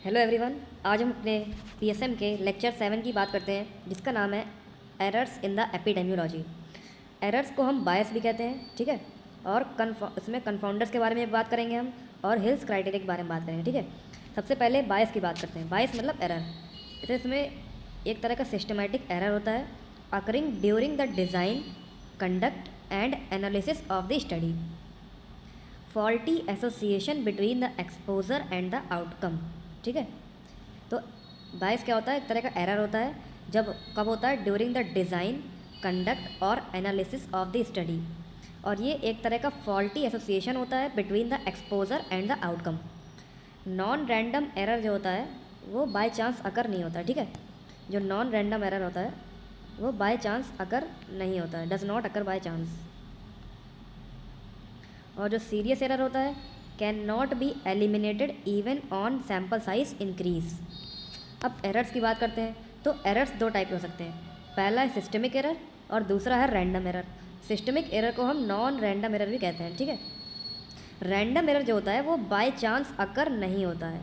Hello everyone. आज हम अपने पीएसएम के लेक्चर 7 की बात करते हैं, जिसका नाम है errors in the epidemiology. Errors को हम बायस भी कहते हैं, ठीक है। और इसमें कन्फाउंडर्स के बारे में बात करेंगे हम, और हिल्स क्राइटेरिया के बारे में बात करेंगे, ठीक है। सबसे पहले बायस की बात करते हैं। बायस मतलब एरर। तो इसमें एक तरह का सिस्टमेटिक एरर होता है occurring during the design, conduct and analysis of the study. Faulty association between the exposure and the outcome, ठीक है। तो बायस क्या होता है? एक तरह का एरर होता है। जब कब होता है? ड्यूरिंग द डिज़ाइन, कंडक्ट और एनालिसिस ऑफ द स्टडी। और ये एक तरह का फॉल्टी एसोसिएशन होता है between the exposure and the outcome. Non random error जो होता है वो बाय चांस अकर नहीं होता, ठीक है। जो नॉन रैंडम एरर होता है वो बाय चांस अकर नहीं होता है, does not occur by chance. और जो सीरियस एरर होता है can not be eliminated even on sample size increase. अब एरर्स की बात करते हैं तो एरर्स दो टाइप के हो सकते हैं। पहला है सिस्टमिक एरर और दूसरा है रैंडम एरर। सिस्टमिक एरर को हम नॉन रैंडम एरर भी कहते हैं, ठीक है। रैंडम एरर जो होता है वो बाय चांस अकर नहीं होता है,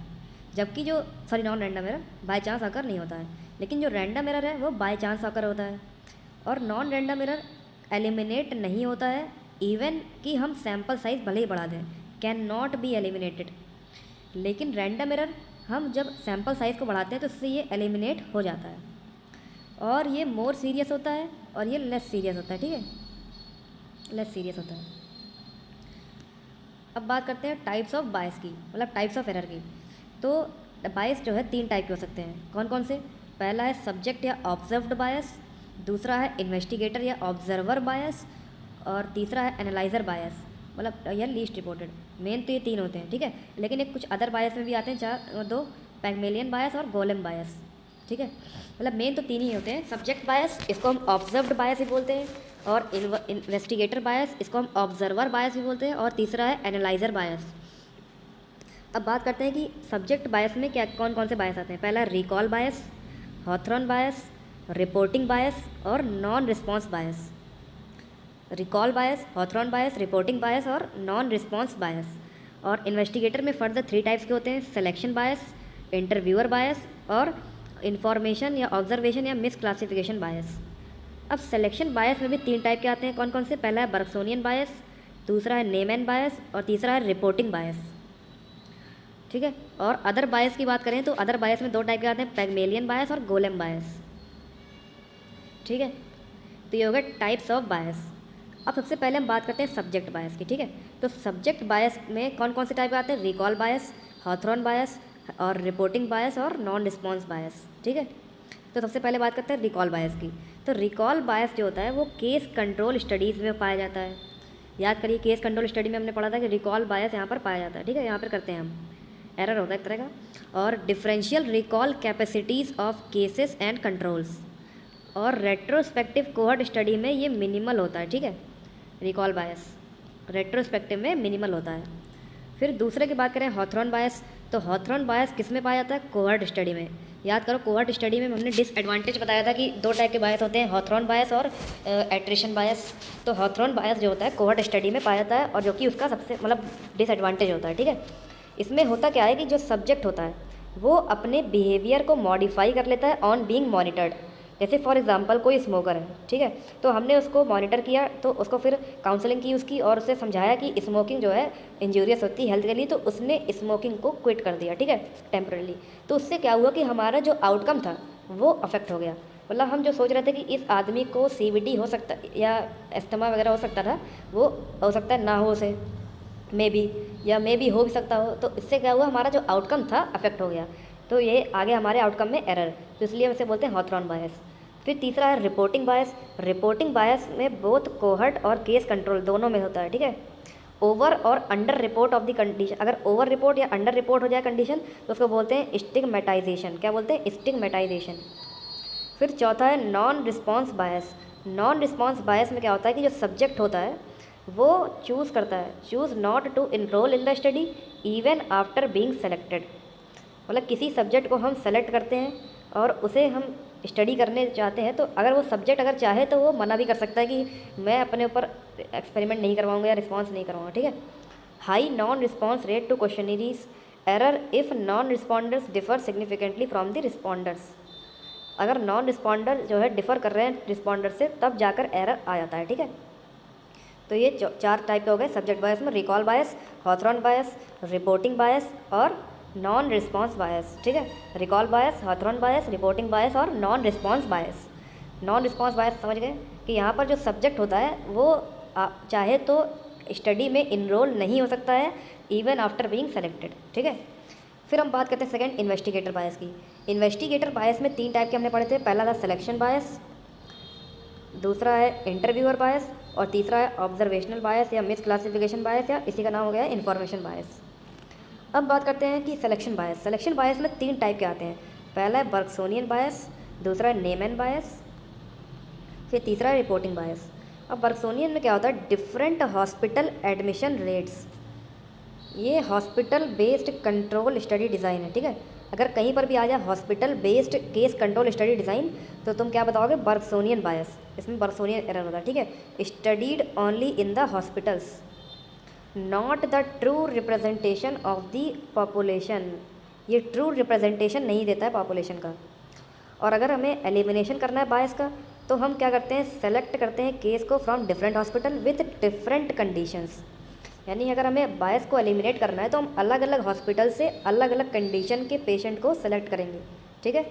जबकि जो non random error by chance occur नहीं होता है, लेकिन जो रैंडम एरर है वो बाय चांस अकर होता है। और नॉन रैंडम एरर एलिमिनेट नहीं होता है इवन कि हम सैम्पल साइज भले ही बढ़ा दें, कैन नॉट बी एलिमिनेटेड। लेकिन रैंडम एरर हम जब सैम्पल साइज़ को बढ़ाते हैं तो इससे ये एलिमिनेट हो जाता है, और ये मोर सीरियस होता है और ये लेस सीरियस होता है, ठीक है, लेस सीरियस होता है। अब बात करते हैं टाइप्स ऑफ बायस की, मतलब टाइप्स ऑफ एरर की। तो बायस जो है तीन टाइप के हो सकते हैं। कौन कौन से? पहला है सब्जेक्ट या ऑब्जर्व्ड बायस, दूसरा है इन्वेस्टिगेटर या ऑब्जर्वर बायस, और तीसरा है एनालाइजर बायस, मतलब या लीस्ट रिपोर्टेड। मेन तो ये तीन होते हैं, ठीक है। लेकिन एक कुछ अदर बायस में भी आते हैं, दो, पैगमेलियन बायस और गोलेम बायस, ठीक है। मतलब मेन तो तीन ही होते हैं। सब्जेक्ट बायस, इसको हम ऑब्जर्व्ड बायस ही बोलते हैं, और इन्वेस्टिगेटर बायस, इसको हम ऑब्जर्वर बायस भी बोलते हैं, और तीसरा है एनालाइजर बायस। अब बात करते हैं कि सब्जेक्ट बायस में क्या कौन कौन से बायस आते हैं। पहला है रिकॉल बायस, हॉथरॉन बायस, रिपोर्टिंग बायस और नॉन रिस्पॉन्स बायस। रिकॉल बायस, हॉथरॉन बायस, रिपोर्टिंग बायस और नॉन रिस्पॉन्स बायस। और इन्वेस्टिगेटर में फर्दर थ्री टाइप्स के होते हैं, सिलेक्शन बायस, इंटरव्यूअर बायस और इंफॉर्मेशन या ऑब्जर्वेशन या मिस क्लासिफिकेशन बायस। अब सिलेक्शन बायस में भी तीन टाइप के आते हैं। कौन कौन से? पहला है बर्गसोनियन बायस, दूसरा है नेमैन बायस और तीसरा है रिपोर्टिंग बायस, ठीक है। और अदर बायस की बात करें तो अदर बायस में दो टाइप के आते हैं, पैगमेलियन बायस और गोलेम बायस, ठीक है। तो ये हो गया टाइप्स ऑफ बायस। अब सबसे पहले हम बात करते हैं सब्जेक्ट बायस की, ठीक है। तो सब्जेक्ट बायस में कौन कौन से टाइप आते हैं? रिकॉल बायस, हॉथरॉन बायस और रिपोर्टिंग बायस और नॉन रिस्पॉन्स बायस, ठीक है। तो सबसे पहले बात करते हैं रिकॉल बायस की। तो रिकॉल बायस जो होता है वो केस कंट्रोल स्टडीज़ में पाया जाता है। याद करिए, केस कंट्रोल स्टडी में हमने पढ़ा था कि रिकॉल बायस यहाँ पर पाया जाता है, ठीक है। यहाँ पर करते हैं हम, एरर होता है एक तरह का। और differential recall capacities of cases and controls, और रेट्रोस्पेक्टिव कोहर्ट स्टडी में ये मिनिमल होता है, ठीक है। रिकॉल बायस रेट्रोस्पेक्टिव में मिनिमल होता है। फिर दूसरे की बात करें हॉथरॉन बायस, तो हॉथरॉन बायस किस में पाया जाता है? कोहर्ट स्टडी में। याद करो, कोहर्ट स्टडी में हमने डिसएडवांटेज बताया था कि दो टाइप के बायस होते हैं, हॉथरॉन बायस और एट्रिशन बायस। तो हॉथरॉन बायस जो होता है कोहर्ट स्टडी में पाया जाता है, और जो कि उसका सबसे मतलब डिसएडवांटेज होता है, ठीक है। इसमें होता क्या है कि जो सब्जेक्ट होता है वो अपने बिहेवियर को मॉडिफाई कर लेता है ऑन बीइंग मॉनिटर्ड। जैसे फॉर एग्जांपल कोई स्मोकर है, ठीक है, तो हमने उसको मॉनिटर किया, तो उसको फिर काउंसलिंग की उसकी, और उसे समझाया कि स्मोकिंग जो है इंजूरियस होती है हेल्थ के लिए, तो उसने स्मोकिंग को क्विट कर दिया, ठीक है, टेम्परली। तो उससे क्या हुआ कि हमारा जो आउटकम था वो अफेक्ट हो गया। मतलब हम जो सोच रहे थे कि इस आदमी को CVD हो सकता या एस्थमा वगैरह हो सकता था, वो हो सकता है ना हो उसे, मे बी हो भी सकता हो। तो इससे क्या हुआ, हमारा जो आउटकम था अफेक्ट हो गया। तो ये आगे हमारे आउटकम में एरर, तो इसलिए हम इसे बोलते हैं हॉथरॉन बायस। फिर तीसरा है रिपोर्टिंग बायस। रिपोर्टिंग बायस में बोथ कोहर्ट और केस कंट्रोल दोनों में होता है, ठीक है। ओवर और under report of the condition, अगर ओवर रिपोर्ट या अंडर रिपोर्ट हो जाए कंडीशन तो उसको बोलते हैं स्टिग्मेटाइजेशन। क्या बोलते हैं? स्टिग्मेटाइजेशन। फिर चौथा है नॉन रिस्पॉन्स बायस। नॉन रिस्पॉन्स बायस में क्या होता है कि जो सब्जेक्ट होता है वो चूज़ करता है, choose not to enrol in the study even after being selected. मतलब किसी सब्जेक्ट को हम सेलेक्ट करते हैं और उसे हम स्टडी करने चाहते हैं, तो अगर वो सब्जेक्ट अगर चाहे तो वो मना भी कर सकता है कि मैं अपने ऊपर एक्सपेरिमेंट नहीं करवाऊंगा या रिस्पांस नहीं करवाऊंगा, ठीक है। High non response rate to questionnaires error if non responders differ significantly from the responders. अगर नॉन रिस्पॉन्डर जो है डिफ़र कर रहे हैं रिस्पॉन्डर से, तब जाकर एरर आ जाता है, ठीक है। तो ये 4 टाइप के हो गए सब्जेक्ट बायस में, रिकॉल बायस, हॉथरॉन बायस, रिपोर्टिंग बायस और नॉन रिस्पॉन्स बायस, ठीक है। रिकॉल बायस, हॉथरॉन बायस, रिपोर्टिंग बायस और नॉन रिस्पॉन्स बायस। नॉन रिस्पॉन्स बायस समझ गए कि यहाँ पर जो सब्जेक्ट होता है वो चाहे तो स्टडी में इनरोल नहीं हो सकता है इवन आफ्टर बीइंग सेलेक्टेड, ठीक है। फिर हम बात करते हैं सेकंड इन्वेस्टिगेटर बायस की। इन्वेस्टिगेटर बायस में 3 टाइप के हमने पढ़े थे। पहला था सिलेक्शन बायस, दूसरा है इंटरव्यूअर बायस और तीसरा है ऑब्जर्वेशनल बायस या मिस क्लासिफिकेशन बायस या इसी का नाम हो गया है इन्फॉर्मेशन बायस। अब बात करते हैं कि सिलेक्शन बायस। सिलेक्शन बायस में 3 टाइप के आते हैं। पहला है बर्गसोनियन बायस, दूसरा है नेमैन बायस, फिर तीसरा है रिपोर्टिंग बायस। अब बर्गसोनियन में क्या होता है, डिफरेंट हॉस्पिटल एडमिशन रेट्स। ये hospital based control study design है, ठीक है। अगर कहीं पर भी आ जाए hospital based case control study design, तो तुम क्या बताओगे, बर्गसोनियन बायस। इसमें बर्गसोनियन एरर होता है, ठीक है। Studied only in the hospitals, not the true representation of the population. ये ट्रू रिप्रेजेंटेशन नहीं देता है पॉपुलेशन का। और अगर हमें एलिमिनेशन करना है बायस का, तो हम क्या करते हैं, सेलेक्ट करते हैं केस को from different hospital with different conditions. यानी अगर हमें बायस को एलिमिनेट करना है तो हम अलग अलग हॉस्पिटल से अलग अलग कंडीशन के पेशेंट को सेलेक्ट करेंगे, ठीक है।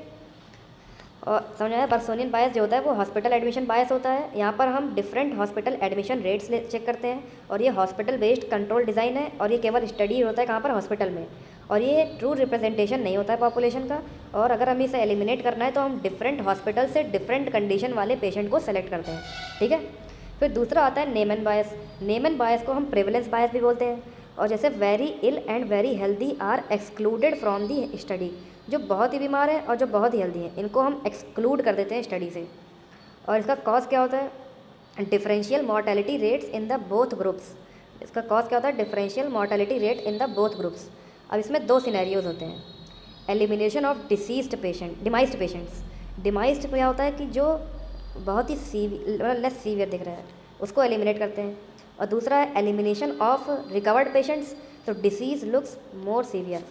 और समझ आया, बर्गसोनियन बायस जो होता है वो हॉस्पिटल एडमिशन बायस होता है। यहाँ पर हम different hospital admission rates check करते हैं और ये हॉस्पिटल बेस्ड कंट्रोल डिज़ाइन है और ये केवल स्टडी होता है कहाँ पर, हॉस्पिटल में। और ये ट्रू रिप्रेजेंटेशन नहीं होता है पॉपुलेशन का। और अगर हमें इसे एलिमिनेट करना है तो हम डिफरेंट हॉस्पिटल से डिफरेंट कंडीशन वाले पेशेंट को सेलेक्ट करते हैं, ठीक है। फिर दूसरा आता है नेमैन बायस। नेमैन बायस को हम प्रेवलेंस बायस भी बोलते हैं। और जैसे very ill and very healthy are excluded from the study. जो बहुत ही बीमार हैं और जो बहुत ही हेल्दी हैं, इनको हम एक्सक्लूड कर देते हैं स्टडी से। और इसका कॉज क्या होता है, differential mortality rates in the both groups. इसका कॉज क्या होता है, differential mortality rate in the both groups. अब इसमें 2 सिनेरियोज होते हैं, elimination of deceased patient, demised patients. Demised क्या होता है कि जो बहुत ही लेस सीवियर दिख रहा है, उसको एलिमिनेट करते हैं। और दूसरा है एलिमिनेशन ऑफ रिकवर्ड पेशेंट्स, तो डिसीज़ लुक्स मोर सीवियर।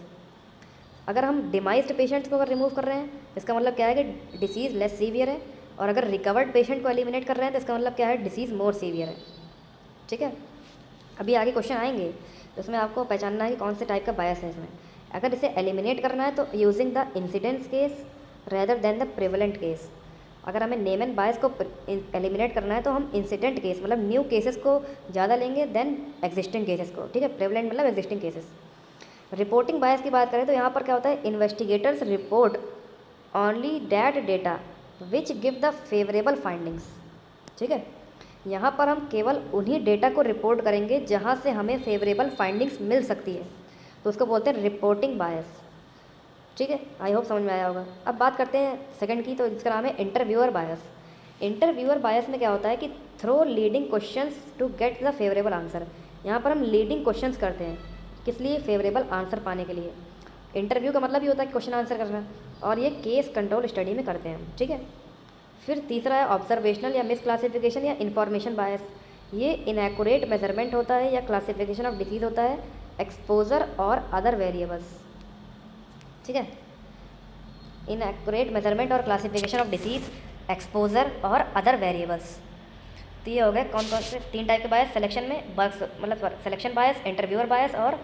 अगर हम डिमाइज्ड पेशेंट्स को अगर रिमूव कर रहे हैं, इसका मतलब क्या है कि डिसीज़ लेस सीवियर है। और अगर रिकवर्ड पेशेंट को एलिमिनेट कर रहे हैं तो इसका मतलब क्या है, डिसीज़ मोर सीवियर है, ठीक है। अभी आगे क्वेश्चन आएंगे तो उसमें आपको पहचानना है कि कौन से टाइप का बायस है इसमें। अगर इसे एलिमिनेट करना है तो using the incidence case rather than the prevalent case. अगर हमें नेमैन बायस को एलिमिनेट करना है तो हम इंसिडेंट केस मतलब न्यू केसेस को ज़्यादा लेंगे देन एग्जिस्टिंग केसेस को, ठीक है। प्रेवलेंट मतलब एग्जिस्टिंग केसेस। रिपोर्टिंग बायस की बात करें तो यहाँ पर क्या होता है, investigators report only that data which give the favourable findings, ठीक है। यहाँ पर हम केवल उन्हीं डेटा को रिपोर्ट करेंगे जहाँ से हमें फेवरेबल फाइंडिंग्स मिल सकती है, तो उसको बोलते हैं रिपोर्टिंग बायस, ठीक है। आई होप समझ में आया होगा। अब बात करते हैं सेकंड की, तो इसका नाम है इंटरव्यूअर बायस। इंटरव्यूअर बायस में क्या होता है कि through leading questions to get the favourable answer. यहाँ पर हम लीडिंग क्वेश्चंस करते हैं, किस लिए, फेवरेबल आंसर पाने के लिए। इंटरव्यू का मतलब ये होता है कि क्वेश्चन आंसर करना, और ये केस कंट्रोल स्टडी में करते हैं, ठीक है। फिर तीसरा है ऑब्जर्वेशनल या मिस क्लासिफिकेशन या इन्फॉर्मेशन बायस। ये इनएक्यूरेट मेजरमेंट होता है या क्लासिफिकेशन ऑफ डिसीज़ होता है, एक्सपोजर और अदर वेरिएबल्स, ठीक है। इनएक्यूरेट मेजरमेंट और क्लासिफिकेशन ऑफ डिसीज़, एक्सपोजर और अदर वेरिएबल्स। तो ये हो गए कौन कौन से 3 टाइप के बायस सिलेक्शन में, मतलब सिलेक्शन बायस, इंटरव्यूअर बायस और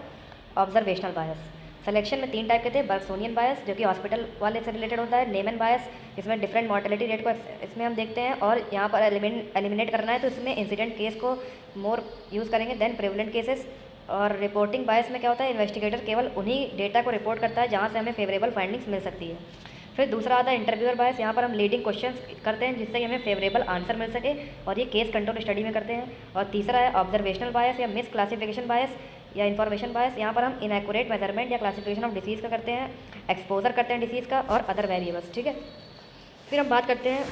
ऑब्जर्वेशनल बायस। सिलेक्शन में 3 टाइप के थे, बर्गसोनियन बायस जो कि हॉस्पिटल वाले से रिलेटेड होता है, नेमैन बायस इसमें डिफरेंट मॉर्टेलिटी रेट को इसमें हम देखते हैं, और यहाँ पर एलिमिनेट करना है तो इसमें इंसिडेंट केस को मोर यूज़ करेंगे देन प्रेवलेंट केसेस। और रिपोर्टिंग बायस में क्या होता है, इन्वेस्टिगेटर केवल उन्हीं डेटा को रिपोर्ट करता है जहाँ से हमें फेवरेबल फाइंडिंग्स मिल सकती है। फिर दूसरा आता है इंटरव्यूअर बायस। यहाँ पर हम लीडिंग क्वेश्चंस करते हैं जिससे कि हमें फेवरेबल आंसर मिल सके, और ये केस कंट्रोल स्टडी में करते हैं। और तीसरा है ऑब्जर्वेशनल बायस या मिस क्लासिफिकेशन बायस या इन्फॉर्मेशन बायस। यहाँ पर हम इनएक्यूरेट मेजरमेंट या क्लासिफिकेशन ऑफ डिसीज़ का करते हैं, एक्सपोजर करते हैं डिसीज़ का और अदर वेरिएबल्स, ठीक है। फिर हम बात करते हैं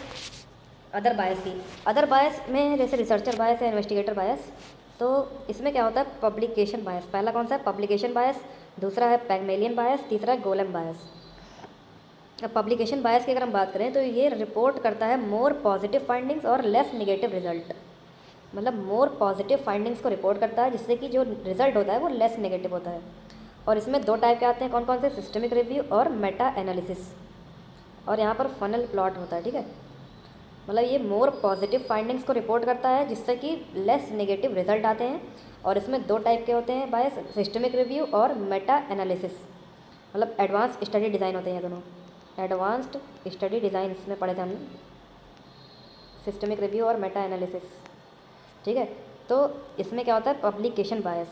अदर बायस की। अदर बायस में जैसे रिसर्चर बायस या इन्वेस्टिगेटर बायस, तो इसमें क्या होता है, पब्लिकेशन बायस। पहला कौन सा है, पब्लिकेशन बायस, दूसरा है पैगमेलियन बायस, तीसरा है गोलेम बायस। अब पब्लिकेशन बायस की अगर हम बात करें तो ये रिपोर्ट करता है मोर पॉजिटिव फाइंडिंग्स और लेस निगेटिव रिजल्ट। मतलब मोर पॉजिटिव फाइंडिंग्स को रिपोर्ट करता है जिससे कि जो रिजल्ट होता है वो लेस नेगेटिव होता है। और इसमें 2 टाइप के आते हैं, कौन कौन से, सिस्टमिक रिव्यू और मेटा एनालिसिस। और यहाँ पर फनल प्लॉट होता है, ठीक है, मतलब ये मोर पॉजिटिव फाइंडिंग्स को रिपोर्ट करता है जिससे कि लेस नेगेटिव रिजल्ट आते हैं। और इसमें 2 टाइप के होते हैं बायस, सिस्टमिक रिव्यू और मेटा एनालिसिस, मतलब एडवांस स्टडी डिज़ाइन होते हैं ये दोनों। एडवांस्ड स्टडी डिज़ाइन में पढ़े थे हमने, सिस्टमिक रिव्यू और मेटा एनालिसिस, ठीक है। तो इसमें क्या होता है, पब्लिकेशन बायस।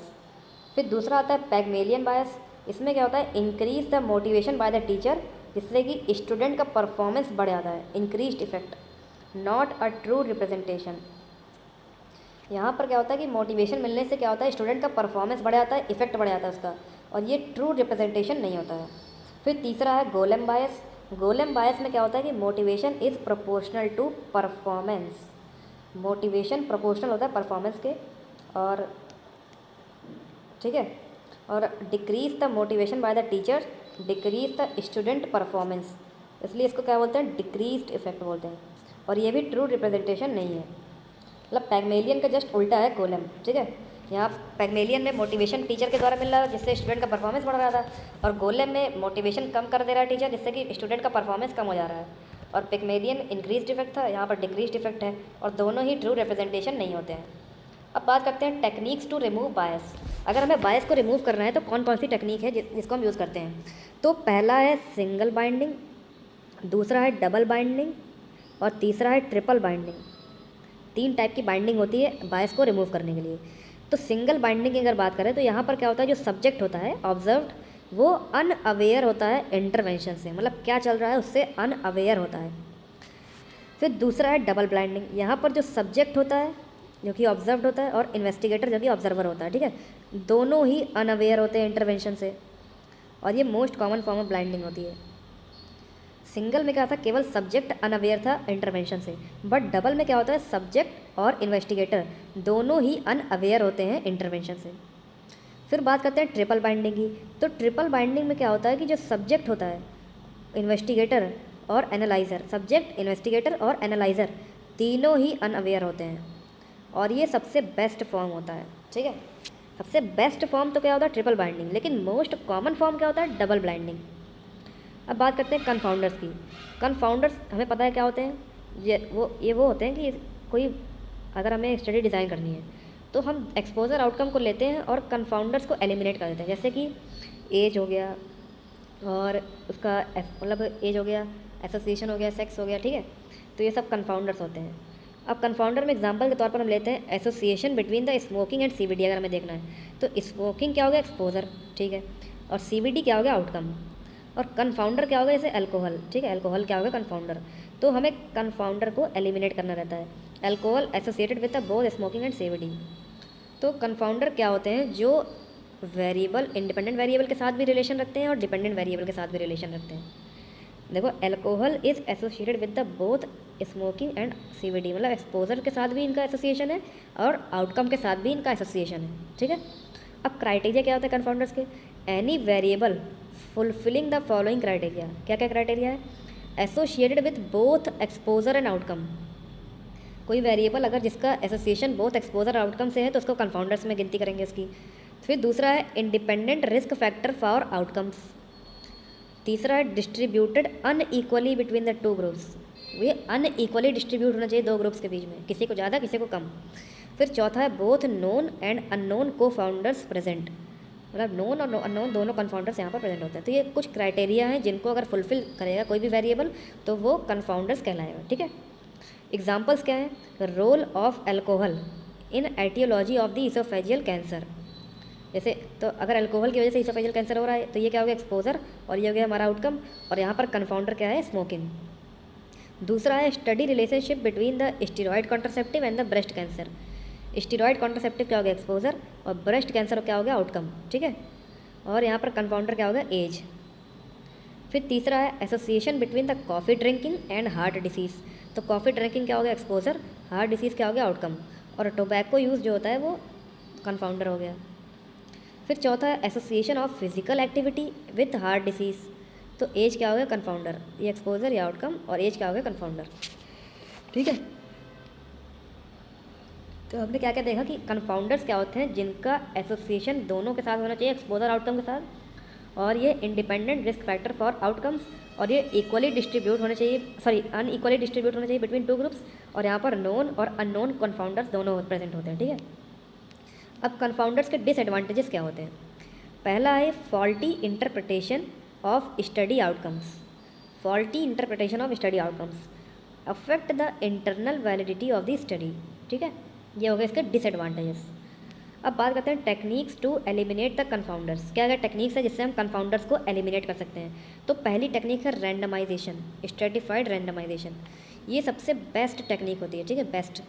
फिर दूसरा आता है पैगमेलियन बायस। इसमें क्या होता है, increase the motivation by the teacher, जिससे कि स्टूडेंट का परफॉर्मेंस बढ़ जाता है, increased effect, not a true representation. यहाँ पर क्या होता है कि मोटिवेशन मिलने से क्या होता है, स्टूडेंट का परफॉर्मेंस बढ़ जाता है, इफेक्ट बढ़ जाता है उसका, और ये ट्रू रिप्रेजेंटेशन नहीं होता है। फिर तीसरा है गोलेम बायस। गोलेम बायस में क्या होता है कि motivation is proportional to performance, motivation proportional होता है परफॉर्मेंस के, और ठीक है, और decrease the motivation by the teacher decrease the student performance, इसलिए इसको क्या बोलते हैं, डिक्रीज्ड इफेक्ट बोलते हैं, और ये भी ट्रू रिप्रेजेंटेशन नहीं है। मतलब पैगमेलियन का जस्ट उल्टा है गोलेम, ठीक है। यहाँ पैगमेलियन में मोटिवेशन टीचर के द्वारा मिल रहा है जिससे स्टूडेंट का परफॉर्मेंस बढ़ रहा था, और गोलेम में मोटिवेशन कम कर दे रहा है टीचर जिससे कि स्टूडेंट का परफॉर्मेंस कम हो जा रहा है। और पैगमेलियन इंक्रीज्ड इफेक्ट था, यहाँ पर डिक्रीज्ड इफेक्ट है, और दोनों ही ट्रू रिप्रेजेंटेशन नहीं होते हैं। अब बात करते हैं टेक्निक्स टू रिमूव बायस। अगर हमें बायस को रिमूव करना है तो कौन कौन सी टेक्निक है जिसको हम यूज़ करते हैं। तो पहला है सिंगल बाइंडिंग, दूसरा है डबल बाइंडिंग, और तीसरा है ट्रिपल बाइंडिंग। 3 टाइप की बाइंडिंग होती है बायस को रिमूव करने के लिए। तो सिंगल बाइंडिंग की अगर बात करें तो यहाँ पर क्या होता है, जो सब्जेक्ट होता है ऑब्जर्व्ड, वो अनअवेयर होता है इंटरवेंशन से, मतलब क्या चल रहा है उससे अनअवेयर होता है। फिर दूसरा है डबल ब्लाइंडिंग। यहाँ पर जो सब्जेक्ट होता है जो कि ऑब्जर्व्ड होता है, और इन्वेस्टिगेटर जो कि ऑब्जर्वर होता है, ठीक है, दोनों ही अनअवेयर होते हैं इंटरवेंशन से, और ये most common form of blinding होती है। सिंगल में क्या था, केवल सब्जेक्ट अनअवेयर था इंटरवेंशन से, बट डबल में क्या होता है, सब्जेक्ट और इन्वेस्टिगेटर दोनों ही अनअवेयर होते हैं इंटरवेंशन से। फिर बात करते हैं ट्रिपल बाइंडिंग की। तो ट्रिपल बाइंडिंग में क्या होता है कि जो सब्जेक्ट होता है, इन्वेस्टिगेटर और एनालाइज़र, सब्जेक्ट, इन्वेस्टिगेटर और एनालाइज़र तीनों ही अनअवेयर होते हैं, और ये सबसे बेस्ट फॉर्म होता है, ठीक है। सबसे बेस्ट फॉर्म तो क्या होता है, ट्रिपल बाइंडिंग, लेकिन मोस्ट कॉमन फॉर्म क्या होता है, डबल बाइंडिंग। अब बात करते हैं कन्फाउंडर्स की। कन्फाउंडर्स हमें पता है क्या होते हैं, ये वो होते हैं कि कोई अगर हमें स्टडी डिज़ाइन करनी है तो हम एक्सपोजर आउटकम को लेते हैं और कन्फाउंडर्स को एलिमिनेट कर देते हैं, जैसे कि एज हो गया, और उसका मतलब एज हो गया, एसोसिएशन हो गया, सेक्स हो गया, ठीक है। तो ये सब कन्फाउंडर्स होते हैं। अब कन्फाउंडर में एग्जांपल के तौर पर हम लेते हैं association between the smoking and CBD. अगर हमें देखना है तो स्मोकिंग क्या हो गया, एक्सपोजर, ठीक है, और सीबीडी क्या हो गया, आउटकम, और कन्फाउंडर क्या होगा, जैसे अल्कोहल, ठीक है, अल्कोहल क्या होगा, कन्फाउंडर। तो हमें कन्फाउंडर को एलिमिनेट करना रहता है, alcohol associated with the both smoking and CBD. तो कन्फाउंडर क्या होते हैं, जो वेरिएबल, इंडिपेंडेंट वेरिएबल के साथ भी रिलेशन रखते हैं और डिपेंडेंट वेरिएबल के साथ भी रिलेशन रखते हैं। देखो, alcohol is associated with the both smoking and CBD, मतलब एक्सपोजर के साथ भी इनका एसोसिएशन है और आउटकम के साथ भी इनका एसोसिएशन है, ठीक है। अब क्राइटेरिया क्या होता है कन्फाउंडर्स के, any variable fulfilling the following criteria. क्या क्या क्राइटेरिया है, associated with both exposure and outcome. कोई वेरिएबल अगर जिसका एसोसिएशन बोथ एक्सपोजर और आउटकम से है तो उसको कन्फाउंडर्स में गिनती करेंगे उसकी। फिर दूसरा है independent risk factor for outcomes. तीसरा है distributed unequally between the two groups, ये अनइक्वली डिस्ट्रीब्यूट होना चाहिए 2 ग्रुप्स के बीच में, किसी को ज़्यादा किसी को कम। फिर चौथा है बोथ नोन एंड अननोन को फाउंडर्स प्रेजेंट, मतलब नोन और अननोन दोनों कन्फाउंडर्स यहाँ पर प्रेजेंट होते हैं। तो ये कुछ क्राइटेरिया हैं जिनको अगर फुलफिल करेगा कोई भी वेरिएबल तो वो कन्फाउंडर्स कहलाएगा, ठीक है। एग्जाम्पल्स क्या हैं, role of alcohol in aetiology of the oesophageal cancer. जैसे तो अगर अल्कोहल की वजह से इसोफेजियल कैंसर हो रहा है तो ये क्या हो गया, एक्सपोजर, और ये हो गया हमारा आउटकम, और यहाँ पर कन्फाउंडर क्या है, स्मोकिंग। दूसरा है study relationship between the steroid contraceptive and the breast cancer. Steroid contraceptive क्या हो गया, एक्सपोजर, और ब्रेस्ट कैंसर क्या हो गया, आउटकम, ठीक है। और यहाँ पर कन्फाउंडर क्या होगा, एज। फिर तीसरा है association between the coffee drinking and heart disease. तो कॉफ़ी ड्रिंकिंग क्या हो गया, एक्सपोजर, हार्ट डिसीज़ क्या हो गया, आउटकम, और टोबैको यूज़ जो होता है वो कन्फाउंडर हो गया। फिर चौथा है association of physical activity with heart disease. तो एज क्या हो गया, कन्फाउंडर, ये एक्सपोजर या आउटकम, और एज क्या हो गया, कन्फाउंडर, ठीक है। तो हमने क्या क्या देखा कि कंफाउंडर्स क्या होते हैं, जिनका एसोसिएशन दोनों के साथ होना चाहिए, एक्सपोजर आउटकम के साथ, और ये independent risk factor for outcomes, और ये इक्वली डिस्ट्रीब्यूट होने चाहिए, सॉरी अनइक्वली डिस्ट्रीब्यूट होने चाहिए बिटवीन टू ग्रुप्स, और यहाँ पर नोन और अननोन कंफाउंडर्स दोनों प्रेजेंट होते हैं, ठीक है। अब कंफाउंडर्स के डिसएडवांटेजेस क्या होते हैं। पहला है faulty interpretation of study outcomes. Faulty interpretation of study outcomes affect the internal validity of the study, ठीक है। ये हो गए इसके डिसएडवांटेजेस। अब बात करते हैं टेक्निक्स टू एलिमिनेट द कंफाउंडर्स। क्या क्या टेक्निक्स है जिससे हम कंफाउंडर्स को एलिमिनेट कर सकते हैं। तो पहली टेक्निक है रैंडमाइजेशन, स्ट्रेटिफाइड रैंडमाइजेशन। ये सबसे बेस्ट टेक्निक होती है, ठीक है, बेस्ट,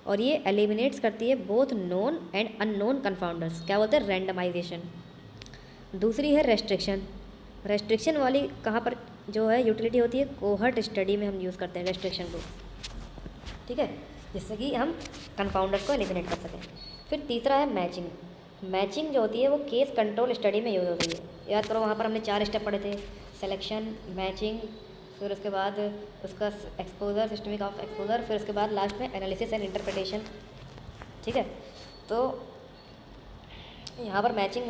और ये एलिमिनेट्स करती है बोथ नोन एंड अननोन कंफाउंडर्स। क्या बोलते हैं, रैंडमाइजेशन। दूसरी है रेस्ट्रिक्शन। रेस्ट्रिक्शन वाली कहाँ पर जो है यूटिलिटी होती है, कोहर्ट स्टडी में हम यूज़ करते हैं रेस्ट्रिक्शन को, ठीक है, जिससे कि हम कंफाउंडर्स को एलिमिनेट कर सकें। फिर तीसरा है मैचिंग। मैचिंग जो होती है वो केस कंट्रोल स्टडी में यूज़ होती है। याद करो वहाँ पर हमने 4 स्टेप पढ़े थे, सिलेक्शन, मैचिंग, फिर उसके बाद उसका एक्सपोजर, सिस्टमिक ऑफ एक्सपोजर, फिर उसके बाद लास्ट में एनालिसिस एंड इंटरप्रिटेशन, ठीक है। तो यहाँ पर मैचिंग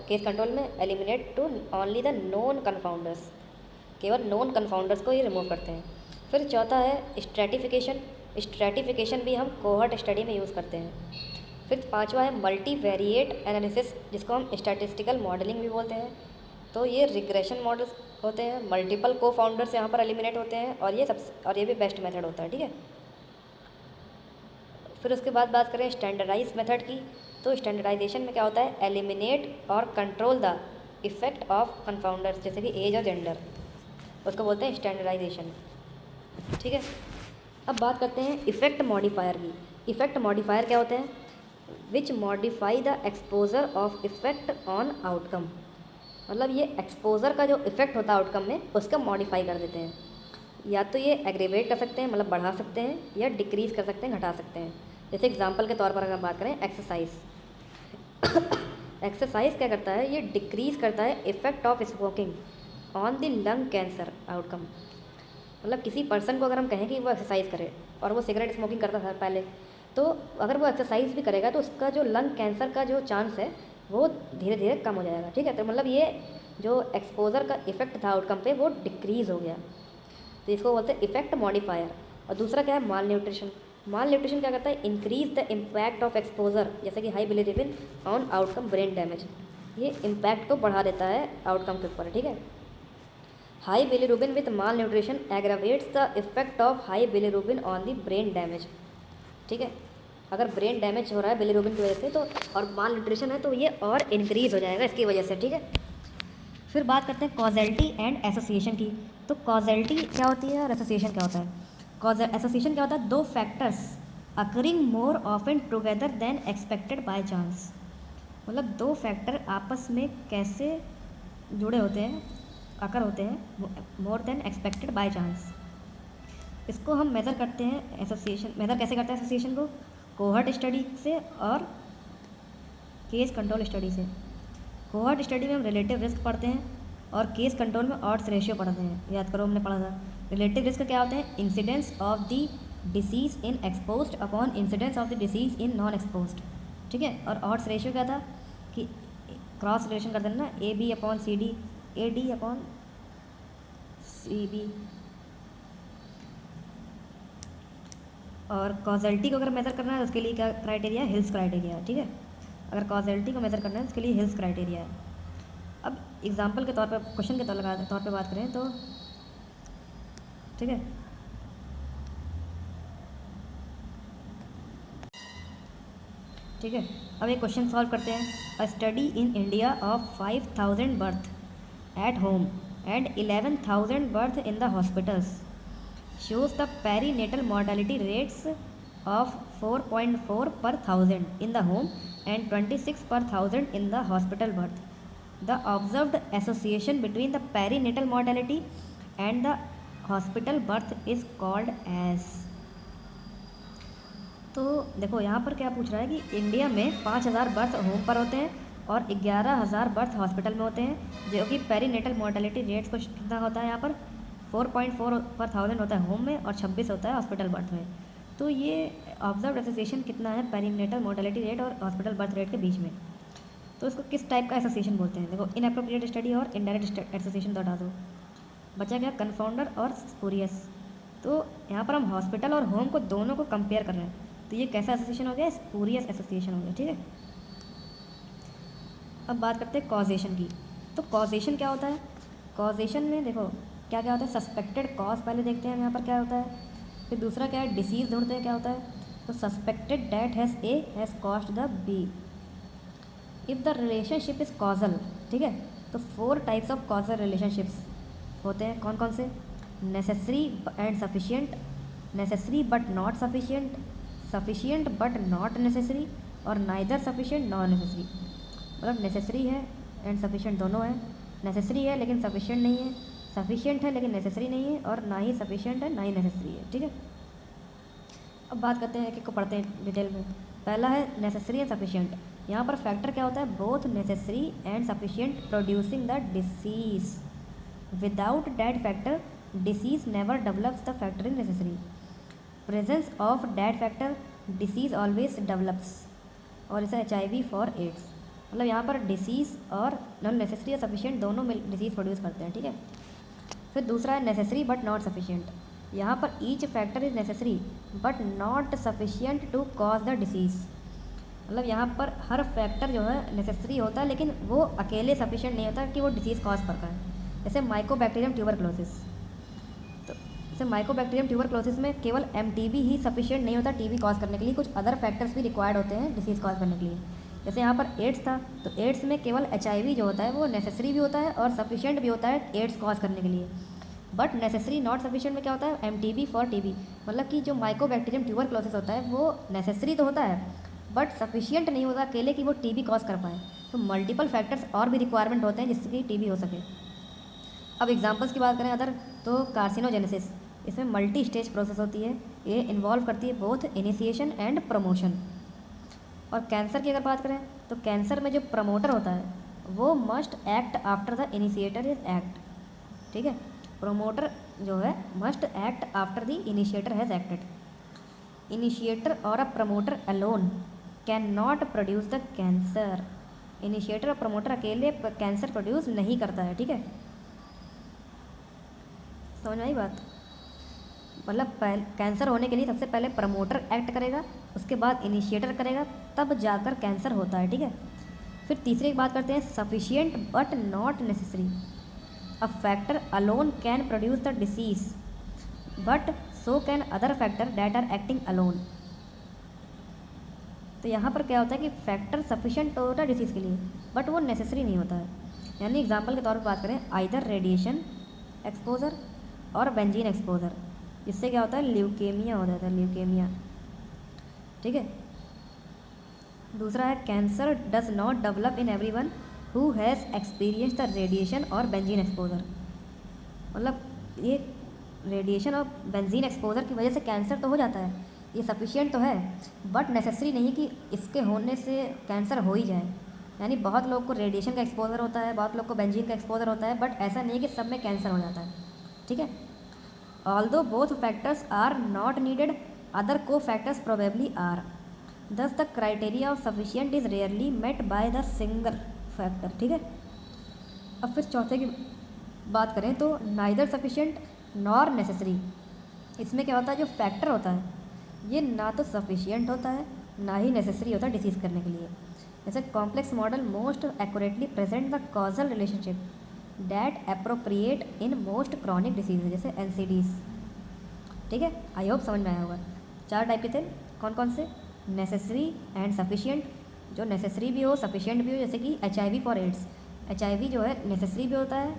केस कंट्रोल में eliminate to only the known confounders, केवल नोन कंफाउंडर्स को ही रिमूव करते हैं। फिर चौथा है स्ट्रैटिफिकेशन। स्ट्रैटिफिकेशन भी हम कोहर्ट स्टडी में यूज़ करते हैं। फिर पांचवा है मल्टी वेरिएट एनालिसिस, जिसको हम स्टैटिस्टिकल मॉडलिंग भी बोलते हैं। तो ये रिग्रेशन मॉडल्स होते हैं, मल्टीपल को फाउंडर्स यहाँ पर एलिमिनेट होते हैं, और ये भी बेस्ट मेथड होता है, ठीक है। फिर उसके बाद बात करें स्टैंडर्डाइज मेथड की। तो स्टैंडर्डाइजेशन में क्या होता है, एलिमिनेट और कंट्रोल द इफेक्ट ऑफ कंफाउंडर्स, जैसे कि एज और जेंडर, उसको बोलते हैं स्टैंडर्डाइजेशन, ठीक है। अब बात करते हैं इफेक्ट मॉडिफायर की। इफेक्ट मॉडिफायर क्या होते हैं, which modify the exposure of effect on outcome. मतलब ये एक्सपोजर का जो इफेक्ट होता है आउटकम में, उसका मॉडिफाई कर देते हैं। या तो ये एग्रीवेट कर सकते हैं, मतलब बढ़ा सकते हैं, या डिक्रीज़ कर सकते हैं, घटा सकते हैं। जैसे एग्जांपल के तौर पर अगर हम बात करें एक्सरसाइज एक्सरसाइज क्या करता है, ये डिक्रीज़ करता है effect of smoking on the lung cancer outcome. मतलब किसी पर्सन को अगर हम कहें कि वो एक्सरसाइज करे और वो सिगरेट स्मोकिंग करता था पहले, तो अगर वो एक्सरसाइज भी करेगा तो उसका जो लंग कैंसर का जो चांस है वो धीरे धीरे कम हो जाएगा, ठीक है। तो मतलब ये जो एक्सपोजर का इफेक्ट था आउटकम पे वो डिक्रीज़ हो गया, तो इसको बोलते हैं इफेक्ट मॉडिफायर। और दूसरा क्या है, माल न्यूट्रिशन। माल न्यूट्रिशन क्या करता है, increase the impact of exposure, जैसे कि high bilirubin on outcome brain damage. ये इम्पैक्ट को बढ़ा देता है आउटकम के ऊपर, ठीक है। High bilirubin with mall nutrition aggravates the effect of high bilirubin on the brain damage, ठीक है। अगर ब्रेन डैमेज हो रहा है बिलिरुबिन की वजह से, तो और माल न्यूट्रिशन है तो ये और इंक्रीज़ हो जाएगा इसकी वजह से, ठीक है। फिर बात करते हैं कॉजेलिटी एंड एसोसिएशन की। तो कॉजेलिटी क्या होती है और एसोसिएशन क्या होता है। एसोसिएशन क्या होता है, दो factors occurring more often together then expected by chance. मतलब दो फैक्टर आपस में कैसे जुड़े होते हैं, अकर होते हैं more than expected by chance. इसको हम मेज़र करते हैं, एसोसिएशन मेज़र कैसे करते हैं एसोसिएशन को, कोहर्ट स्टडी से और केस कंट्रोल स्टडी से। कोहर्ट स्टडी में हम रिलेटिव रिस्क पढ़ते हैं और केस कंट्रोल में ऑड्स रेशियो पढ़ते हैं। याद करो हमने पढ़ा था। रिलेटिव रिस्क क्या होते हैं, incidence of the disease in exposed upon incidence of the disease in non exposed, ठीक है। और ऑड्स रेशियो क्या था कि क्रॉस रिलेशन कर देना ना, A B upon C D, A D upon C B. और कॉजेलिटी को अगर मेज़र करना है उसके लिए क्या क्राइटेरिया है, हिल्स क्राइटेरिया, ठीक है। अगर कॉजेलिटी को मेज़र करना है उसके लिए हिल्स क्राइटेरिया है। अब एग्जांपल के तौर पे, क्वेश्चन के तौर पे बात करें तो, ठीक है, ठीक है। अब एक क्वेश्चन सॉल्व करते हैं। अ study in India of 5000 birth at home and 11,000 birth in the hospitals shows the perinatal mortality rates of 4.4 per 1000 in the home and 26 per 1000 in the hospital birth. The observed association between the perinatal mortality and the hospital birth is called as। तो देखो यहाँ पर क्या पूछ रहा है कि India में 5000 बर्थ होम पर होते हैं और 11,000 बर्थ हॉस्पिटल में होते हैं, जो कि पेरीनेटल मोर्टेलिटी रेट्स को कितना होता है यहाँ पर 4.4 पर 1000 होता है होम में और 26 होता है हॉस्पिटल बर्थ में। तो तो ये ऑब्जर्व एसोसिएशन कितना है पेरिमीटर मोर्टेलिटी रेट और हॉस्पिटल बर्थ रेट के बीच में, तो इसको किस टाइप का एसोसिएशन बोलते हैं? देखो, इनएप्रोप्रिएट स्टडी और इनडायरेक्ट एसोसिएशन तो हटा दो, बचा गया कन्फाउंडर और स्पूरियस। तो यहाँ पर हम हॉस्पिटल और होम को दोनों को कंपेयर कर रहे हैं, तो ये कैसा एसोसिएशन हो गया? स्पूरियस एसोसिएशन हो गया। ठीक है, अब बात करते हैं कॉजेशन की। तो कॉजेशन क्या होता है? कॉजेशन में देखो क्या क्या होता है, सस्पेक्टेड कॉज पहले देखते हैं यहाँ पर क्या होता है, फिर दूसरा क्या है, डिसीज़ ढूंढते हैं क्या होता है। तो suspected that has A has caused the B if the relationship is causal. ठीक है, तो 4 टाइप्स ऑफ कॉजल रिलेशनशिप्स होते हैं, कौन कौन से? Necessary and sufficient, necessary but not sufficient, sufficient but not necessary, और नाइदर सफिशिएंट नॉट नेसेसरी। मतलब नेसेसरी है एंड सफिशिएंट दोनों है, नेसेसरी है लेकिन सफिशिएंट नहीं है, सफिशिएंट है लेकिन नेसेसरी नहीं है, और ना ही सफिशिएंट है ना ही नेसेसरी है। ठीक है, अब बात करते हैं एक को पढ़ते हैं डिटेल में। पहला है नेसेसरी एंड सफिशिएंट। यहाँ पर फैक्टर क्या होता है? Both necessary and sufficient producing the disease. Without that factor disease never develops the factor in necessary. Presence of that factor disease always develops. और इसे HIV फॉर एड्स। मतलब यहाँ पर डिसीज़ और नॉन नेसेसरी या सफिशिएंट दोनों मिल disease produce करते हैं। ठीक है, फिर दूसरा है नेसेसरी बट नॉट सफिशिएंट। यहाँ पर each factor is necessary but not sufficient to cause the disease. मतलब यहाँ पर हर फैक्टर जो है नेसेसरी होता है लेकिन वो अकेले सफिशिएंट नहीं होता कि वो डिसीज़ कॉज कर पाए। जैसे माइकोबैक्टीरियम ट्यूबरक्लोसिस, तो जैसे माइकोबैक्टीरियम ट्यूबरक्लोसिस में केवल MTB ही सफिशिएंट नहीं होता TB कॉज करने के लिए, कुछ अदर फैक्टर्स भी रिक्वायर्ड होते हैं डिसीज़ कॉज करने के लिए। जैसे यहाँ पर एड्स था, तो एड्स में केवल HIV जो होता है वो नेसेसरी भी होता है और सफिशिएंट भी होता है एड्स कॉज करने के लिए। बट नेसेसरी नॉट सफिशिएंट में क्या होता है? MTB for TB। मतलब कि जो माइकोबैक्टीरियम ट्यूबरक्लोसिस होता है वो नेसेसरी तो होता है बट सफिशिएंट नहीं होता अकेले कि वो TB कॉज कर पाए। तो मल्टीपल फैक्टर्स और भी रिक्वायरमेंट होते हैं जिससे कि TB हो सके। अब एग्जाम्पल्स की बात करें अदर, तो कार्सिनोजेनेसिस, इसमें मल्टी स्टेज प्रोसेस होती है, ये इन्वॉल्व करती है बोथ इनिशिएशन एंड प्रमोशन। और कैंसर की अगर बात करें तो कैंसर में जो प्रमोटर होता है वो must act after the initiator is act. ठीक है, प्रमोटर जो है must act after the initiator has acted. Initiator और a promoter alone can not produce the cancer. Initiator और प्रमोटर अकेले कैंसर प्रोड्यूस नहीं करता है। ठीक है, समझ में आई बात? मतलब कैंसर होने के लिए सबसे पहले प्रमोटर एक्ट करेगा, उसके बाद इनिशिएटर करेगा, तब जाकर कैंसर होता है। ठीक है, फिर तीसरी बात करते हैं sufficient but not necessary. A factor alone can produce the disease but so can other factor that are acting alone. तो यहाँ पर क्या होता है कि फैक्टर सफिशिएंट होता है डिसीज़ के लिए बट वो नेसेसरी नहीं होता है। यानी एग्जांपल के तौर पर बात करें, आइदर रेडिएशन एक्सपोजर और बेंजीन एक्सपोजर, इससे क्या होता है? ल्यूकेमिया हो जाता है, ल्यूकेमिया। ठीक है, दूसरा है cancer does not develop in everyone who has experience the radiation और बेंजीन एक्सपोजर। मतलब ये रेडिएशन और बेंजीन एक्सपोजर की वजह से कैंसर तो हो जाता है, ये सफिशिएंट तो है बट नेसेसरी नहीं कि इसके होने से कैंसर हो ही जाए। यानी बहुत लोग को रेडिएशन का एक्सपोजर होता है, बहुत लोग को बेंजीन का एक्सपोजर होता है, बट ऐसा नहीं कि सब में कैंसर हो जाता है। ठीक है, although both factors are not needed other co factors probably are, thus the criteria of sufficient is rarely met by the single factor. ठीक है, अब फिर चौथे की बात करें तो नाइदर सफिशिएंट नॉर नेसेसरी। इसमें क्या होता है, जो फैक्टर होता है ये ना तो सफिशिएंट होता है ना ही नेसेसरी होता है डिसीज़ करने के लिए। जैसे complex model most accurately present the causal relationship that appropriate in most chronic disease, जैसे NCDs। ठीक है, आई होप समझ में आया होगा। 4 टाइप के थे, कौन कौन से? नेसेसरी एंड सफिशिएंट, जो नेसेसरी भी हो सफिशिएंट भी हो, जैसे कि HIV फॉर एड्स। HIV जो है नेसेसरी भी होता है,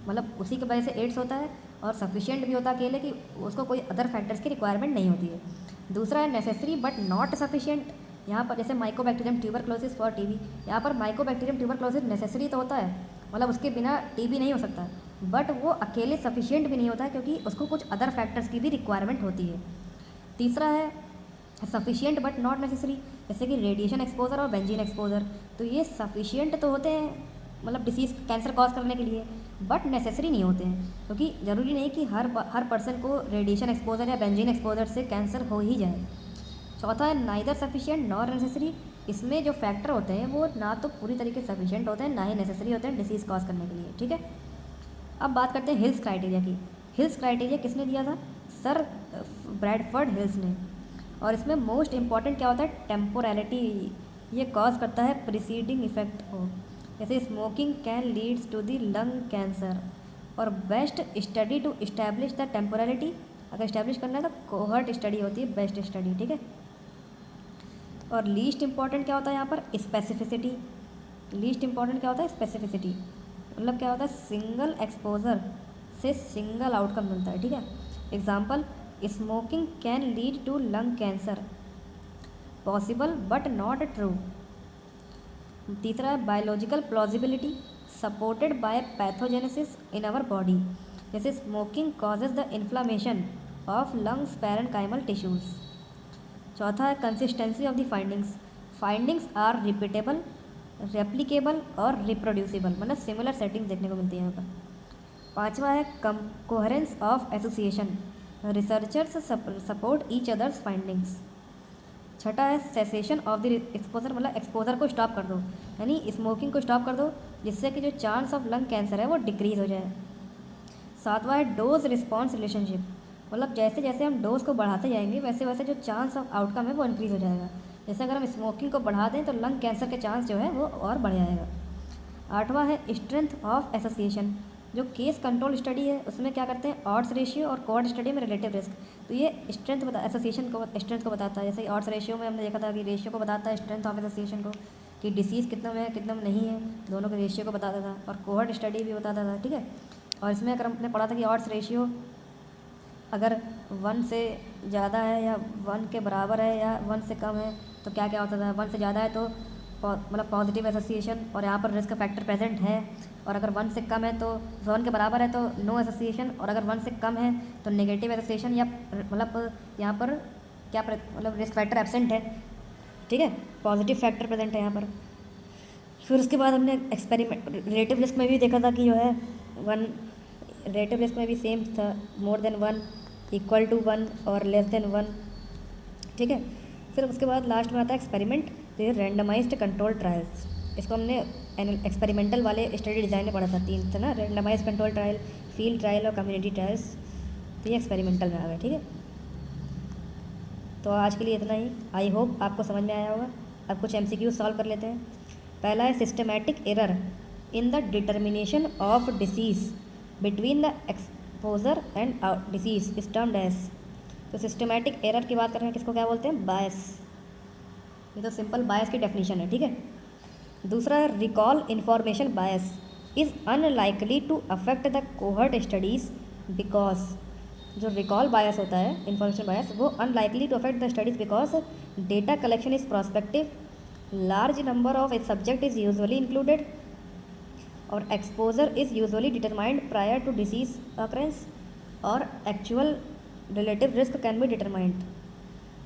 मतलब उसी की वजह से एड्स होता है, और सफिशिएंट भी होता है अकेले कि उसको कोई अदर फैक्टर्स की रिक्वायरमेंट नहीं होती है। दूसरा है नेसेसरी बट नॉट सफिशिएंट, यहाँ पर जैसे माइकोबैक्टीरियम ट्यूबरक्लोसिस फॉर TB। यहाँ पर माइकोबैक्टीरियम ट्यूबरक्लोसिस नेसेसरी तो होता है, मतलब उसके बिना TB नहीं हो सकता, बट वो अकेले सफिशिएंट भी नहीं होता है क्योंकि उसको कुछ अदर फैक्टर्स की भी रिक्वायरमेंट होती है। तीसरा है सफिशिएंट बट नॉट नेसेसरी, जैसे कि रेडिएशन एक्सपोजर और बेंजीन एक्सपोजर। तो ये सफिशिएंट तो होते हैं मतलब डिसीज़ कैंसर कॉज करने के लिए, बट नेसेसरी नहीं होते हैं, क्योंकि ज़रूरी नहीं कि हर पर्सन को रेडिएशन एक्सपोजर या बेंजीन एक्सपोजर से कैंसर हो ही जाए। चौथा है नाइदर सफिशिएंट नॉर नेसेसरी। इसमें जो फैक्टर होते हैं वो ना तो पूरी तरीके से सफिशिएंट होते हैं, ना ही नेसेसरी होते हैं डिसीज़ कॉज करने के लिए, ठीक है। अब बात करते हैं हिल्स क्राइटेरिया की। हिल्स क्राइटेरिया किसने दिया था? सर ब्रैडफर्ड हिल्स ने। और इसमें मोस्ट इम्पॉर्टेंट क्या होता है? टेम्पोरलिटी। ये कॉज करता है प्रिसीडिंग इफेक्ट को, जैसे smoking can leads to the lung cancer. और best study to establish the temporality, अगर इस्टेब्लिश करना है तो कोहर्ट स्टडी होती है बेस्ट स्टडी, ठीक है। और लीस्ट इंपॉर्टेंट क्या होता है यहाँ पर? स्पेसिफिसिटी। लीस्ट इंपॉर्टेंट क्या होता है? स्पेसिफिसिटी। मतलब क्या होता है? सिंगल एक्सपोजर से सिंगल आउटकम मिलता है, ठीक है। Example, smoking can lead to lung cancer, possible but not true. तीसरा है biological plausibility, supported by pathogenesis in our body, जैसे smoking causes the inflammation of lungs parenchymal tissues. चौथा है consistency of the findings, findings are repeatable, replicable और reproducible, मतलब similar settings देखने को मिलती है यहाँ पर। पांचवा है coherence of association, researchers support each others findings. छठा है सेसेशन ऑफ द एक्सपोजर, मतलब एक्सपोजर को स्टॉप कर दो, यानी स्मोकिंग को स्टॉप कर दो, जिससे कि जो चांस ऑफ लंग कैंसर है वो डिक्रीज हो जाए। सातवां है डोज रिस्पॉन्स रिलेशनशिप, मतलब जैसे जैसे हम डोज को बढ़ाते जाएंगे वैसे वैसे जो चांस ऑफ आउटकम है वो इंक्रीज़ हो जाएगा। जैसे अगर हम स्मोकिंग को बढ़ा दें तो लंग कैंसर के चांस जो है वो और बढ़ जाएगा। आठवां है स्ट्रेंथ ऑफ एसोसिएशन, जो केस कंट्रोल स्टडी है उसमें क्या करते हैं? ऑड्स रेशियो और कोहॉर्ट स्टडी में रिलेटिव रिस्क, तो ये स्ट्रेंथ एसोसिएशन को स्ट्रेंथ को बताता है। जैसे ऑड्स रेशियो में हमने देखा था कि रेशियो को बताता है स्ट्रेंथ ऑफ एसोसिएशन को, कि डिसीज़ कितना में है कितना में नहीं है, दोनों के रेशियो को बताता था। और कोहॉर्ट स्टडी भी बताता था, ठीक है। और इसमें अगर हमने पढ़ा था कि ऑड्स रेशियो अगर 1 से ज़्यादा है या 1 के बराबर है या 1 से कम है तो क्या क्या होता था? 1 से ज़्यादा है तो मतलब पॉजिटिव एसोसिएशन और यहाँ पर रिस्क फैक्टर प्रेजेंट है, और अगर 1 से कम है तो 1 के बराबर है तो नो एसोसिएशन, और अगर 1 से कम है तो नेगेटिव एसोसिएशन, या मतलब यहाँ पर क्या मतलब रिस्क फैक्टर एब्सेंट है, ठीक है, पॉजिटिव फैक्टर प्रेजेंट है यहाँ पर। फिर उसके बाद हमने एक्सपेरिमेंट रिलेटिव रिस्क में भी देखा था कि जो है 1 रिलेटिव रिस्क में भी सेम था, मोर देन 1, इक्वल टू 1 और लेस देन 1, ठीक है। फिर उसके बाद लास्ट में आता है एक्सपेरिमेंट, तो ये रैंडमाइज्ड कंट्रोल ट्रायल्स। इसको हमने एक्सपेरिमेंटल वाले स्टडी डिज़ाइन में पढ़ा था, 3 था ना, randomised control trial, field trial और कम्युनिटी ट्रायल्स, तो ये एक्सपेरिमेंटल में आ गया, ठीक है। तो आज के लिए इतना ही, आई होप आपको समझ में आया होगा। अब कुछ MCQ सॉल्व कर लेते हैं। पहला है systematic error in the determination of disease between the exposure and disease is termed as. तो सिस्टमैटिक एरर की बात कर रहे हैं, किसको क्या बोलते हैं? बायस। ये तो सिंपल बायस की डेफिनेशन है, ठीक है। दूसरा है recall information bias is unlikely to affect the cohort studies because, जो रिकॉल बायस होता है, इन्फॉर्मेशन बायस, वो unlikely to affect the studies because data collection is prospective, large number of a subject is usually included, और exposure is usually determined prior to disease occurrence, और actual relative risk can be determined.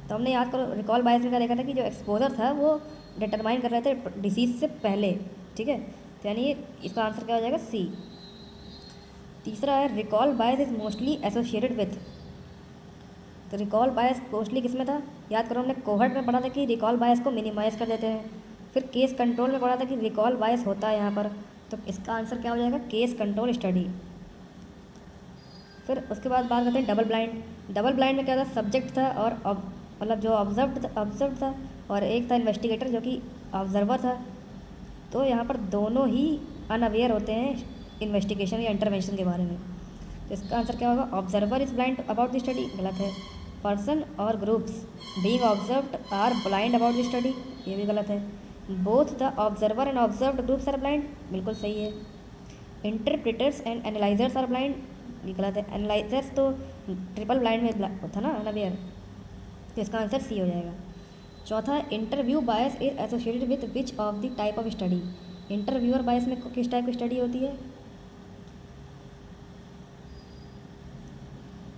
तो हमने याद करो recall बायस में क्या देखा था कि जो एक्सपोजर था वो डिटरमाइन कर रहे थे डिसीज़ से पहले, ठीक है। तो यानी इसका आंसर क्या हो जाएगा? C। तीसरा है recall bias is mostly associated with, तो रिकॉल बायस मोस्टली किस में था? याद करो हमने कोहर्ट में पढ़ा था कि रिकॉल बायस को मिनिमाइज़ कर देते हैं, फिर केस कंट्रोल में पढ़ा था कि रिकॉल बायस होता है यहाँ पर, तो इसका आंसर क्या हो जाएगा? Case control study. फिर उसके बाद बात करते हैं डबल ब्लाइंड। डबल ब्लाइंड में क्या था? सब्जेक्ट था और मतलब जो ऑब्जर्व था, और एक था इन्वेस्टिगेटर जो कि ऑब्जर्वर था। तो यहाँ पर दोनों ही अनअवेयर होते हैं इन्वेस्टिगेशन या इंटरवेंशन के बारे में। तो इसका आंसर क्या होगा? Observer is blind about the study, गलत है। पर्सन और groups being observed are blind about the study, ये भी गलत है। Both the observer and observed groups are blind, बिल्कुल सही है। Interpreters and analysers are blind, ये गलत है। एनालाइजर्स तो ट्रिपल ब्लाइंड में था ना, अनअवेयर, तो इसका आंसर C हो जाएगा। चौथा, interview bias is associated with which of the type of study. Interviewer bias में किस टाइप की स्टडी होती है?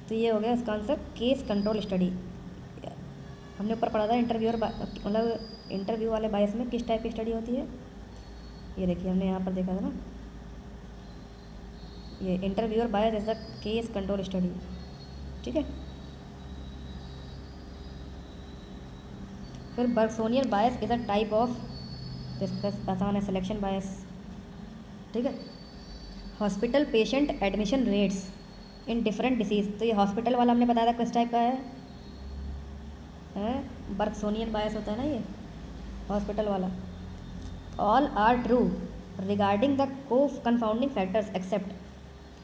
तो ये हो गया इसका आंसर केस कंट्रोल स्टडी। हमने ऊपर पढ़ा था इंटरव्यूअर मतलब इंटरव्यू वाले बायस में किस टाइप की स्टडी होती है, ये देखिए हमने यहाँ पर देखा था ना। ये interviewer bias is the case control study, ठीक है। फिर Berksonian bias is a type of, discuss आसान है, सिलेक्शन बायस, ठीक है। Hospital patient admission rates in different disease, तो ये हॉस्पिटल वाला हमने बताया था किस टाइप का है बर्गसोनियन बायस होता है ना ये हॉस्पिटल वाला। All are true regarding the co confounding factors except,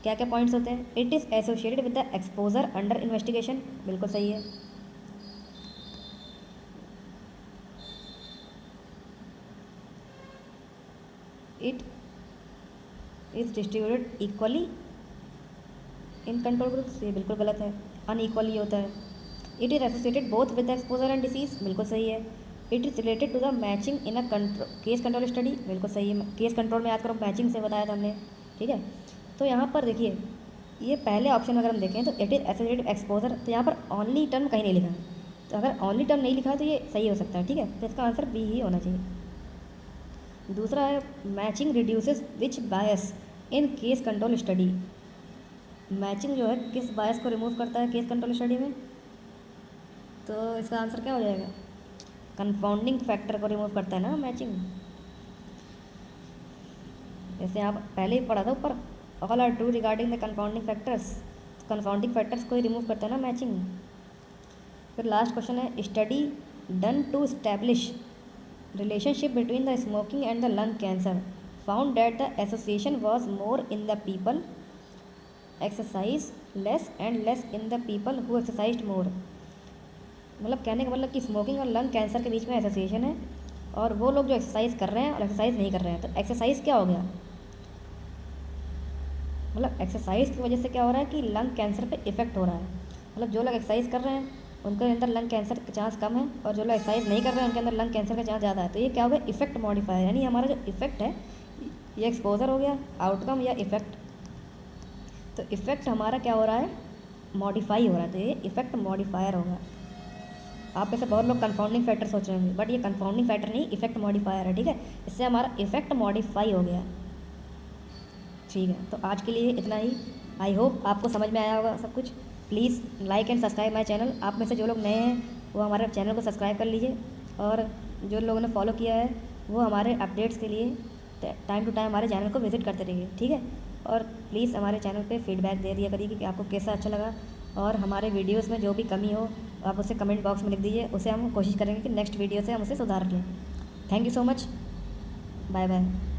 क्या क्या पॉइंट्स होते हैं, it is associated with the exposure under investigation, बिल्कुल सही है। It is distributed equally in control groups, ये बिल्कुल गलत है, अनइक्वली होता है। It is associated both with exposure and disease, बिल्कुल सही है। It is related to the matching in a case control study, बिल्कुल सही है। केस कंट्रोल में याद करो मैचिंग से बताया था हमने, ठीक है। तो यहाँ पर देखिए ये पहले ऑप्शन अगर हम देखें तो इट इज़ एसोसिएटेड एक्सपोजर, तो यहाँ पर ओनली टर्म कहीं नहीं लिखा है, तो अगर ओनली टर्म नहीं लिखा है तो ये सही हो सकता है, ठीक है। तो इसका आंसर बी ही होना चाहिए। दूसरा है matching reduces which bias in case control study, matching जो है किस बायस को रिमूव करता है केस कंट्रोल स्टडी में, तो इसका आंसर क्या हो जाएगा, कंफाउंडिंग फैक्टर को रिमूव करता है ना मैचिंग। जैसे आप पहले ही पढ़ा था ऊपर, all are true regarding the confounding factors, confounding factors को ही रिमूव करता है ना मैचिंग। फिर लास्ट क्वेश्चन है study done to establish relationship between the smoking and the lung cancer found that the association was more in the people exercise less and less in the people who exercise more, मतलब कहने का मतलब कि smoking और lung cancer के बीच में association है, और वो लोग जो एक्सरसाइज कर रहे हैं और एक्सरसाइज नहीं कर रहे हैं, तो एक्सरसाइज क्या हो गया, मतलब एक्सरसाइज की वजह से क्या हो रहा है कि लंग कैंसर पे इफेक्ट हो रहा है, मतलब जो लोग एक्सरसाइज कर रहे हैं उनके अंदर लंग कैंसर का चांस कम है, और जो लोग एक्सरसाइज नहीं कर रहे हैं उनके अंदर लंग कैंसर का चांस ज़्यादा है। तो ये क्या हो गया, इफेक्ट मॉडिफायर, यानी हमारा जो इफेक्ट है ये एक्सपोजर हो गया, आउटकम या इफेक्ट, तो इफेक्ट हमारा क्या हो रहा है, मॉडिफाई हो रहा है, तो ये इफेक्ट मॉडिफायर होगा। आप में से बहुत लोग कंफाउंडिंग फैक्टर सोच रहे होंगे, बट ये कंफाउंडिंग फैक्टर नहीं, इफेक्ट मॉडिफायर है, ठीक है। इससे हमारा इफेक्ट मॉडिफाई हो गया, ठीक है। तो आज के लिए इतना ही, आई होप आपको समझ में आया होगा सब कुछ। Please like and subscribe my channel, आप में से जो लोग नए हैं वो हमारे चैनल को सब्सक्राइब कर लीजिए, और जो लोगों ने फॉलो किया है वो हमारे अपडेट्स के लिए टाइम टू टाइम हमारे चैनल को विजिट करते रहिए, ठीक है। और प्लीज़ हमारे चैनल पे फीडबैक दे दिया करिए कि आपको कैसा अच्छा लगा, और हमारे वीडियोस में जो भी कमी हो आप उसे कमेंट बॉक्स में लिख दीजिए, उसे हम कोशिश करेंगे कि नेक्स्ट वीडियो से हम उसे सुधार लें। Thank you so much, bye bye.